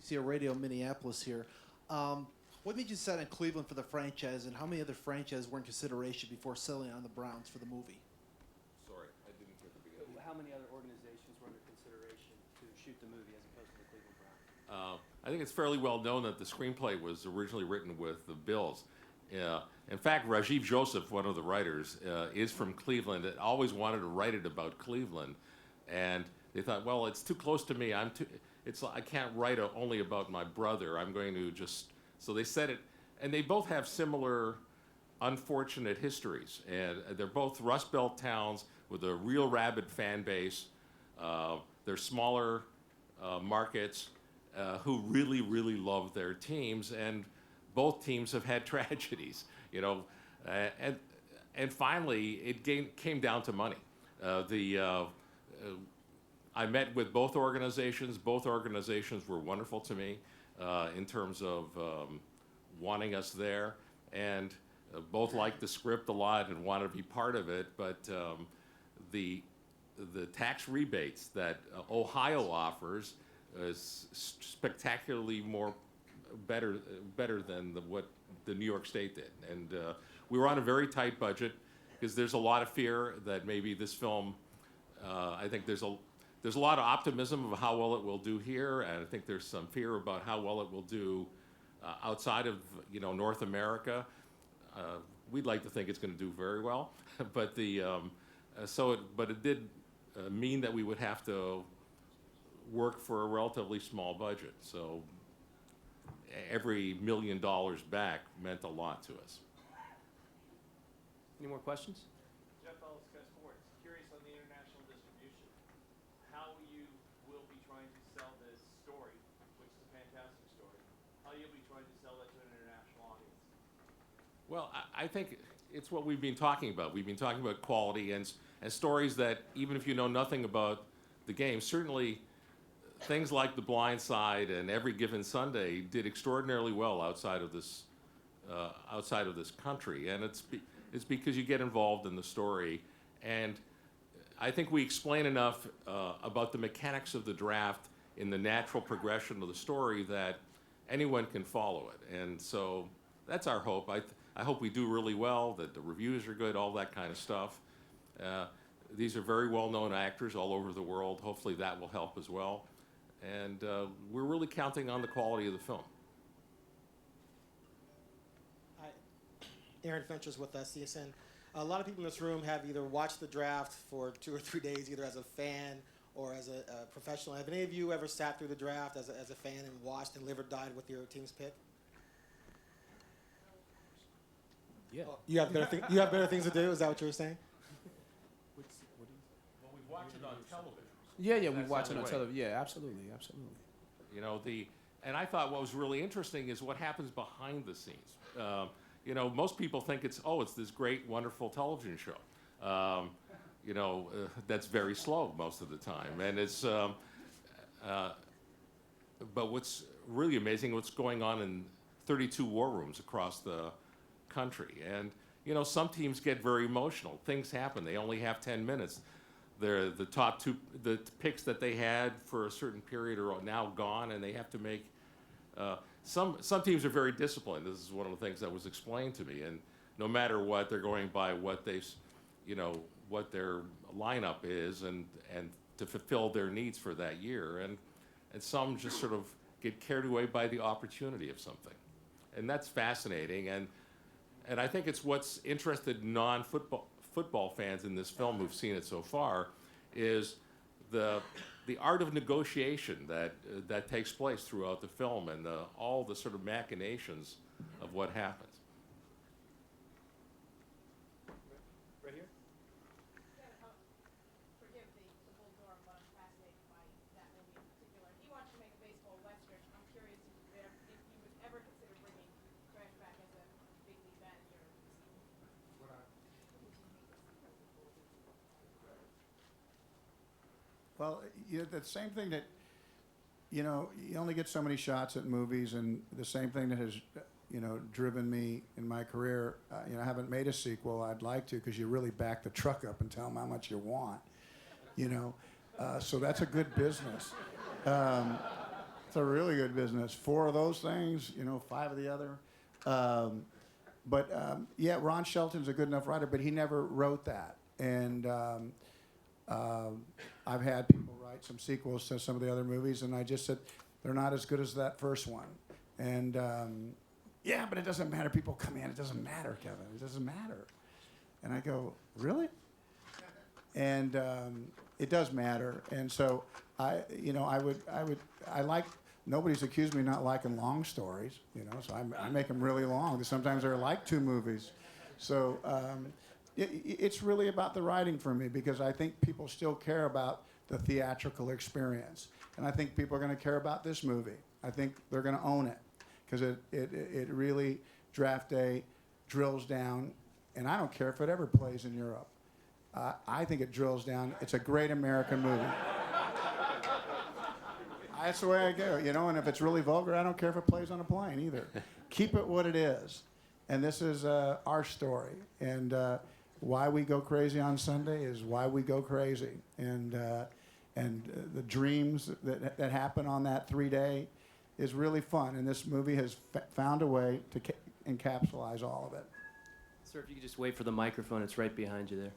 see a radio Minneapolis here. What made you decide on Cleveland for the franchise, and how many other franchises were in consideration before settling on the Browns for the movie? Sorry, I didn't hear the beginning. How many other organizations were under consideration to shoot the movie as opposed to the Cleveland Browns? I think it's fairly well known that the screenplay was originally written with the Bills. In fact, Rajiv Joseph, one of the writers, is from Cleveland and always wanted to write it about Cleveland. And they thought, well, it's too close to me. I can't write only about my brother. I'm going to just... So they said it, and they both have similar unfortunate histories. And they're both Rust Belt towns with a real rabid fan base. They're smaller markets who really, really love their teams. And both teams have had tragedies, you know. And finally, it came down to money. I met with both organizations. Both organizations were wonderful to me in terms of wanting us there, and both liked the script a lot and wanted to be part of it. But the tax rebates that Ohio offers is spectacularly better than what the New York State did. And we were on a very tight budget because there's a lot of fear that maybe this film, I think there's a lot of optimism of how well it will do here, and I think there's some fear about how well it will do outside of North America. We'd like to think it's going to do very well, but it did mean that we would have to work for a relatively small budget. So every $1 million back meant a lot to us. Any more questions? Jeff Ellis, Sky Sports. Curious on the international distribution. How you will be trying to sell this story, which is a fantastic story. How you'll be trying to sell that to an international audience. Well, I think it's what we've been talking about. We've been talking about quality and stories that, even if you know nothing about the game, certainly things like The Blind Side and Every Given Sunday did extraordinarily well outside of this country, and it's because you get involved in the story. And I think we explain enough about the mechanics of the draft in the natural progression of the story that anyone can follow it. And so that's our hope. I hope we do really well, that the reviews are good, all that kind of stuff. These are very well-known actors all over the world. Hopefully that will help as well. And we're really counting on the quality of the film. Hi, Aaron Fincher's with us, CSN. A lot of people in this room have either watched the draft for 2 or 3 days, either as a fan or as a professional. Have any of you ever sat through the draft as a fan and watched and lived or died with your team's pick? Yeah. Oh, you have better things to do? Is that what you were saying? Well, we've watched it on television. Yeah, we That's watch the it on way. television. Yeah, absolutely. You know, and I thought what was really interesting is what happens behind the scenes. Most people think it's this great, wonderful television show. That's very slow most of the time, and it's. But what's really amazing, what's going on in 32 war rooms across the country, and some teams get very emotional. Things happen. They only have 10 minutes. The top two, the picks that they had for a certain period are now gone, and they have to make. Some teams are very disciplined. This is one of the things that was explained to me, and no matter what, they're going by what what their lineup is, and to fulfill their needs for that year, and some just sort of get carried away by the opportunity of something, and that's fascinating, and I think it's what's interested non-football fans in this film who've seen it so far is the art of negotiation that takes place throughout the film, and all the sort of machinations of what happens. Right here? Forgive the bulldog, but I'm fascinated by that movie in particular. He wants to make a baseball western. I'm curious if you would ever consider bringing Trash back as a big league manager. Well, the same thing that, you only get so many shots at movies, and the same thing that has, driven me in my career. I haven't made a sequel. I'd like to, because you really back the truck up and tell them how much you want, so that's a good business. It's a really good business. 4 of those things, 5 of the other. Yeah, Ron Shelton's a good enough writer, but he never wrote that. And I've had people write some sequels to some of the other movies, and I just said, they're not as good as that first one. And yeah, but it doesn't matter. People come in, it doesn't matter, Kevin. It doesn't matter. And I go, really? And it does matter. And so nobody's accused me of not liking long stories, so I make them really long. Sometimes they're like 2 movies. So it's really about the writing for me, because I think people still care about the theatrical experience. And I think people are going to care about this movie. I think they're going to own it, because it really, draft day, drills down. And I don't care if it ever plays in Europe. I think it drills down. It's a great American movie. That's the way I go, and if it's really vulgar, I don't care if it plays on a plane either. Keep it what it is. And this is our story. And why we go crazy on Sunday is why we go crazy. And the dreams that happen on that 3-day is really fun. And this movie has found a way to encapsulate all of it. Sir, if you could just wait for the microphone, it's right behind you there.